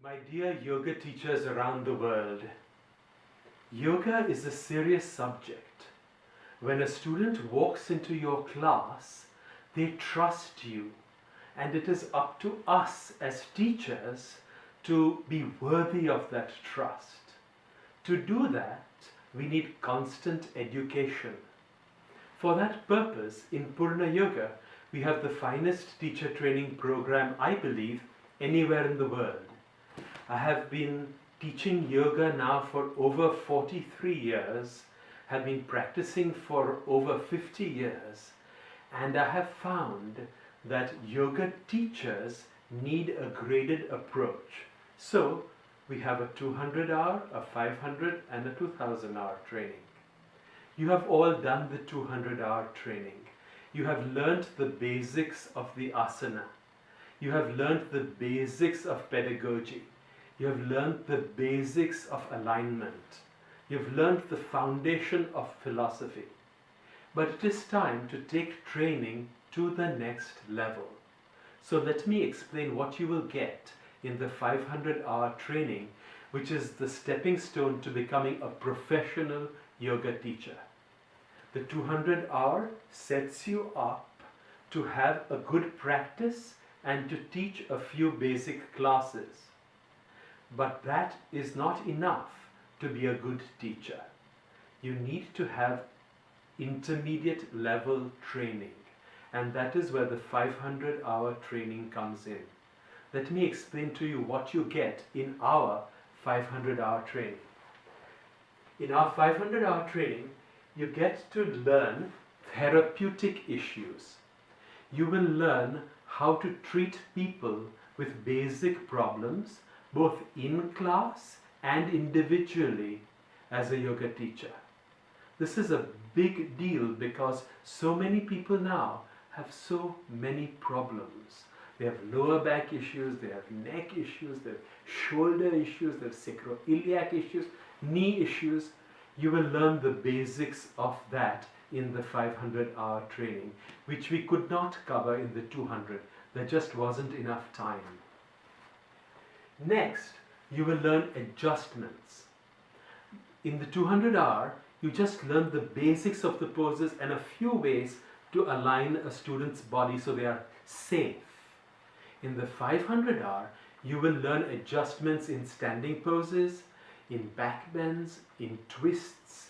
My dear yoga teachers around the world, yoga is a serious subject. When a student walks into your class, they trust you, and it is up to us as teachers to be worthy of that trust. To do that, we need constant education. For that purpose, in Purna Yoga, we have the finest teacher training program, I believe, anywhere in the world. I have been teaching yoga now for over 43 years, have been practicing for over 50 years, and I have found that yoga teachers need a graded approach. So, we have a 200-hour, a 500 and a 2000-hour training. You have all done the 200-hour training. You have learnt the basics of the asana. You have learnt the basics of pedagogy. You have learnt the basics of alignment. You have learnt the foundation of philosophy. But it is time to take training to the next level. So let me explain what you will get in the 500-hour training, which is the stepping stone to becoming a professional yoga teacher. The 200-hour sets you up to have a good practice and to teach a few basic classes. But that is not enough to be a good teacher. You need to have intermediate level training, and that is where the 500-hour training comes in. Let me explain to you what you get in our 500-hour training. In our 500-hour training, you get to learn therapeutic issues. You will learn how to treat people with basic problems, both in class and individually as a yoga teacher. This is a big deal because so many people now have so many problems. They have lower back issues, they have neck issues, they have shoulder issues, they have sacroiliac issues, knee issues. You will learn the basics of that in the 500-hour training, which we could not cover in the 200. There just wasn't enough time. Next, you will learn adjustments. In the 200-hour, you just learn the basics of the poses and a few ways to align a student's body so they are safe. In the 500-hour, you will learn adjustments in standing poses, in back bends, in twists,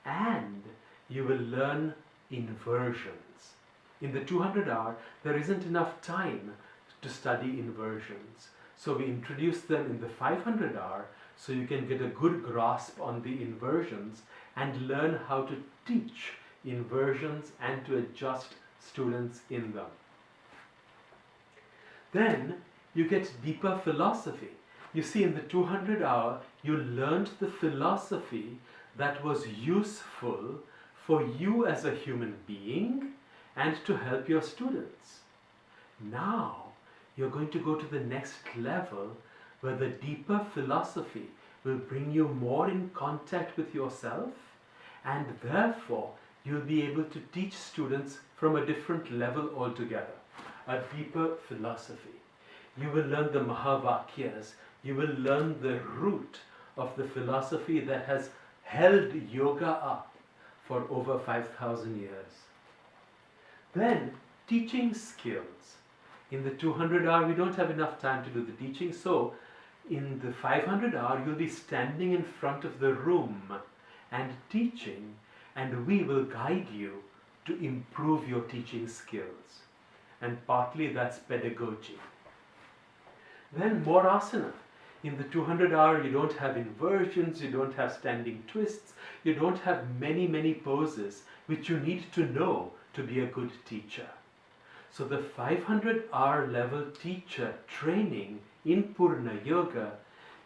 and you will learn inversions. In the 200-hour, there isn't enough time to study inversions. So we introduce them in the 500-hour so you can get a good grasp on the inversions and learn how to teach inversions and to adjust students in them. Then you get deeper philosophy. You see, in the 200-hour, you learned the philosophy that was useful for you as a human being and to help your students. Now, you're going to go to the next level where the deeper philosophy will bring you more in contact with yourself, and therefore you'll be able to teach students from a different level altogether, a deeper philosophy. You will learn the Mahavakyas, you will learn the root of the philosophy that has held yoga up for over 5,000 years. Then, teaching skills. In the 200-hour, we don't have enough time to do the teaching, so in the 500-hour, you'll be standing in front of the room and teaching, and we will guide you to improve your teaching skills. And partly that's pedagogy. Then more asana. In the 200-hour, you don't have inversions, you don't have standing twists, you don't have many poses which you need to know to be a good teacher. So the 500-hour level teacher training in Purna Yoga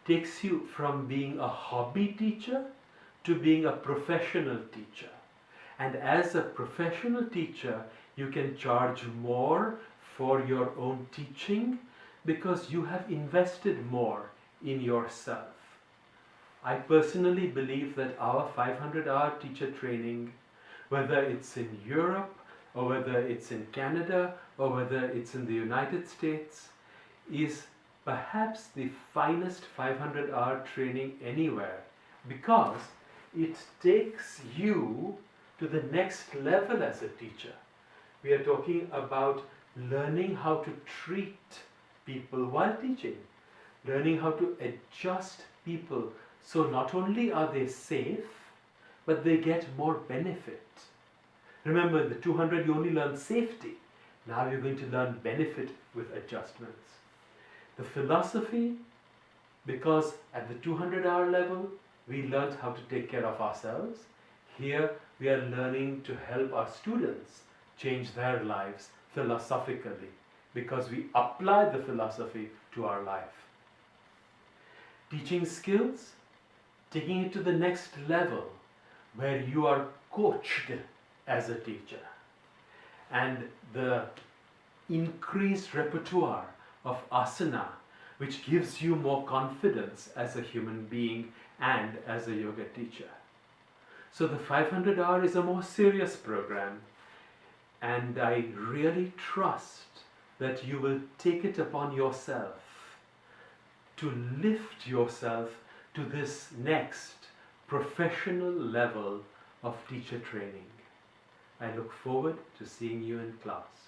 takes you from being a hobby teacher to being a professional teacher. And as a professional teacher, you can charge more for your own teaching because you have invested more in yourself. I personally believe that our 500-hour teacher training, whether it's in Europe, or whether it's in Canada, or whether it's in the United States, is perhaps the finest 500-hour training anywhere, because it takes you to the next level as a teacher. We are talking about learning how to treat people while teaching, learning how to adjust people so not only are they safe, but they get more benefit. Remember, in the 200 you only learn safety. Now you're going to learn benefit with adjustments. The philosophy, because at the 200-hour level, we learned how to take care of ourselves. Here, we are learning to help our students change their lives philosophically, because we apply the philosophy to our life. Teaching skills, taking it to the next level, where you are coached as a teacher. And the increased repertoire of asana, which gives you more confidence as a human being and as a yoga teacher. So the 500-hour is a more serious program, and I really trust that you will take it upon yourself to lift yourself to this next professional level of teacher training. I look forward to seeing you in class.